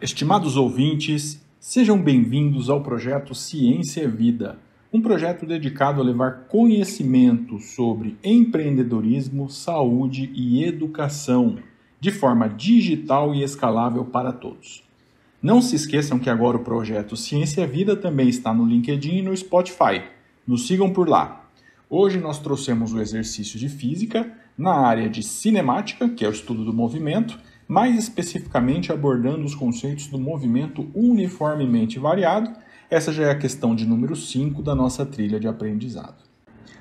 Estimados ouvintes, sejam bem-vindos ao projeto Ciência é Vida, um projeto dedicado a levar conhecimento sobre empreendedorismo, saúde e educação, de forma digital e escalável para todos. Não se esqueçam que agora o projeto Ciência é Vida também está no LinkedIn e no Spotify. Nos sigam por lá. Hoje nós trouxemos o exercício de física na área de cinemática, que é o estudo do movimento, mais especificamente abordando os conceitos do movimento uniformemente variado. Essa já é a questão de número 5 da nossa trilha de aprendizado.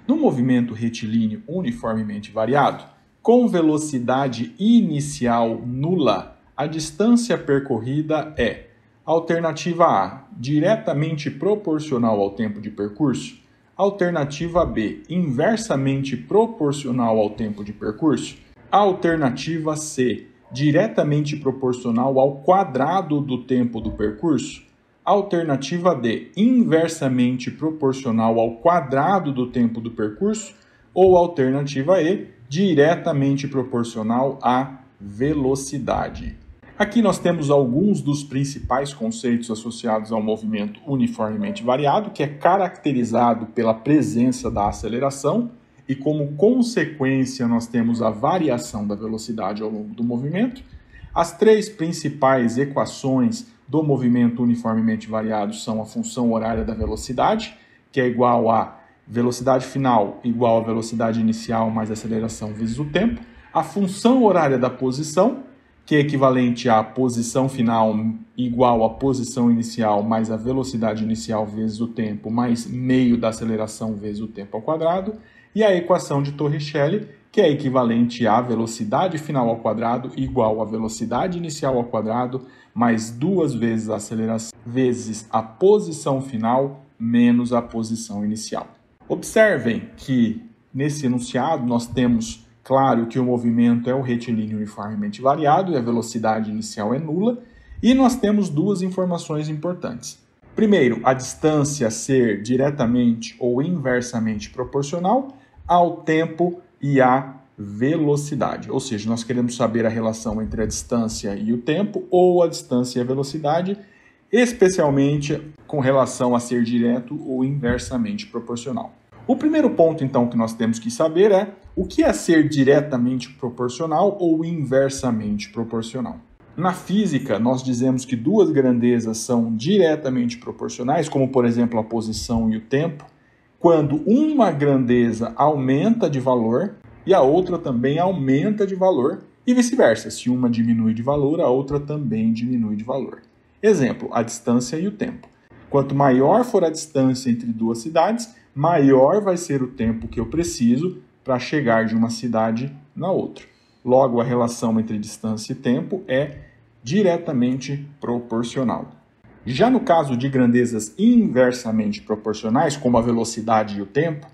No movimento retilíneo uniformemente variado, com velocidade inicial nula, a distância percorrida é: alternativa A, diretamente proporcional ao tempo de percurso; alternativa B, inversamente proporcional ao tempo de percurso; alternativa C, diretamente proporcional ao quadrado do tempo do percurso; alternativa D, inversamente proporcional ao quadrado do tempo do percurso; ou alternativa E, diretamente proporcional à velocidade. Aqui nós temos alguns dos principais conceitos associados ao movimento uniformemente variado, que é caracterizado pela presença da aceleração, e como consequência nós temos a variação da velocidade ao longo do movimento. As três principais equações do movimento uniformemente variado são a função horária da velocidade, que é igual a velocidade final igual a velocidade inicial mais aceleração vezes o tempo; a função horária da posição, que é equivalente à posição final igual à posição inicial mais a velocidade inicial vezes o tempo mais meio da aceleração vezes o tempo ao quadrado; e a equação de Torricelli, que é equivalente à velocidade final ao quadrado igual à velocidade inicial ao quadrado mais 2 vezes a aceleração vezes a posição final menos a posição inicial. Observem que nesse enunciado nós temos claro que o movimento é o retilíneo uniformemente variado e a velocidade inicial é nula, e nós temos duas informações importantes. Primeiro, a distância ser diretamente ou inversamente proporcional ao tempo e à velocidade. Ou seja, nós queremos saber a relação entre a distância e o tempo ou a distância e a velocidade, especialmente com relação a ser direto ou inversamente proporcional. O primeiro ponto, então, que nós temos que saber é o que é ser diretamente proporcional ou inversamente proporcional. Na física, nós dizemos que duas grandezas são diretamente proporcionais, como, por exemplo, a posição e o tempo, quando uma grandeza aumenta de valor e a outra também aumenta de valor, e vice-versa. Se uma diminui de valor, a outra também diminui de valor. Exemplo, a distância e o tempo. Quanto maior for a distância entre duas cidades, maior vai ser o tempo que eu preciso para chegar de uma cidade na outra. Logo, a relação entre distância e tempo é diretamente proporcional. Já no caso de grandezas inversamente proporcionais, como a velocidade e o tempo,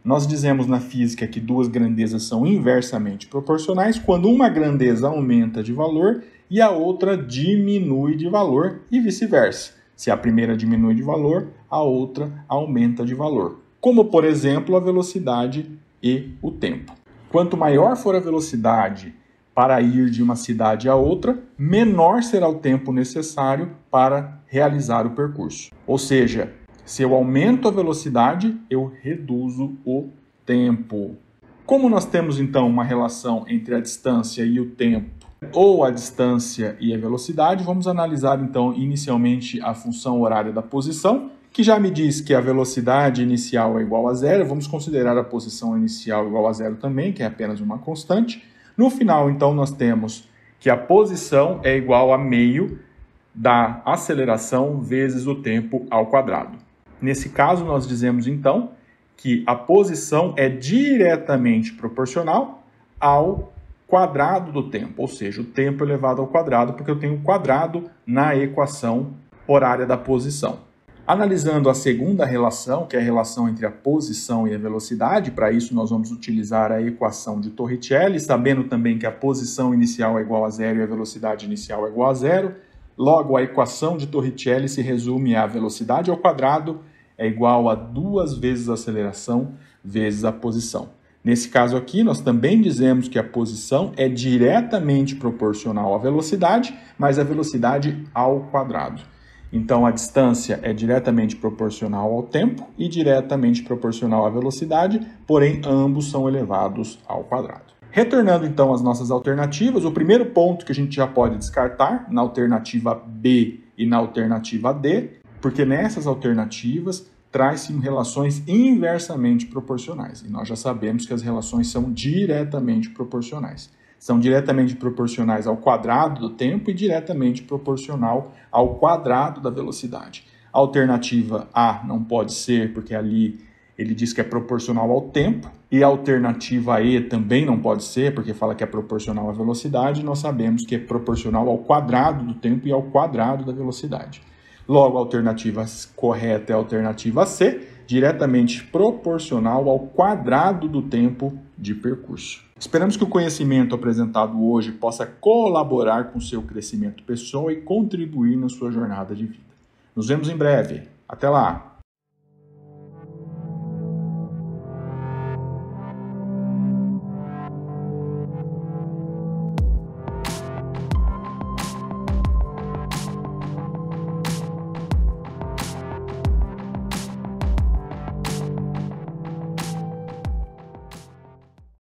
nós dizemos na física que duas grandezas são inversamente proporcionais quando uma grandeza aumenta de valor e a outra diminui de valor, e vice-versa. Se a primeira diminui de valor, a outra aumenta de valor. Como, por exemplo, a velocidade e o tempo. Quanto maior for a velocidade para ir de uma cidade a outra, menor será o tempo necessário para realizar o percurso. Ou seja, se eu aumento a velocidade, eu reduzo o tempo. Como nós temos então uma relação entre a distância e o tempo, ou a distância e a velocidade, vamos analisar então inicialmente a função horária da posição, que já me diz que a velocidade inicial é igual a zero. Vamos considerar a posição inicial igual a zero também, que é apenas uma constante. No final, então, nós temos que a posição é igual a meio da aceleração vezes o tempo ao quadrado. Nesse caso, nós dizemos, então, que a posição é diretamente proporcional ao quadrado do tempo, ou seja, o tempo elevado ao quadrado, porque eu tenho o quadrado na equação horária da posição. Analisando a segunda relação, que é a relação entre a posição e a velocidade, para isso nós vamos utilizar a equação de Torricelli, sabendo também que a posição inicial é igual a zero e a velocidade inicial é igual a zero. Logo, a equação de Torricelli se resume a velocidade ao quadrado é igual a 2 vezes a aceleração vezes a posição. Nesse caso aqui, nós também dizemos que a posição é diretamente proporcional à velocidade, mas a velocidade ao quadrado. Então, a distância é diretamente proporcional ao tempo e diretamente proporcional à velocidade, porém, ambos são elevados ao quadrado. Retornando, então, às nossas alternativas, o primeiro ponto que a gente já pode descartar, na alternativa B e na alternativa D, porque nessas alternativas traz-se relações inversamente proporcionais. E nós já sabemos que as relações são diretamente proporcionais. São diretamente proporcionais ao quadrado do tempo e diretamente proporcional ao quadrado da velocidade. A alternativa A não pode ser, porque ali ele diz que é proporcional ao tempo, e a alternativa E também não pode ser, porque fala que é proporcional à velocidade, e nós sabemos que é proporcional ao quadrado do tempo e ao quadrado da velocidade. Logo, a alternativa correta é a alternativa C, diretamente proporcional ao quadrado do tempo de percurso. Esperamos que o conhecimento apresentado hoje possa colaborar com o seu crescimento pessoal e contribuir na sua jornada de vida. Nos vemos em breve. Até lá!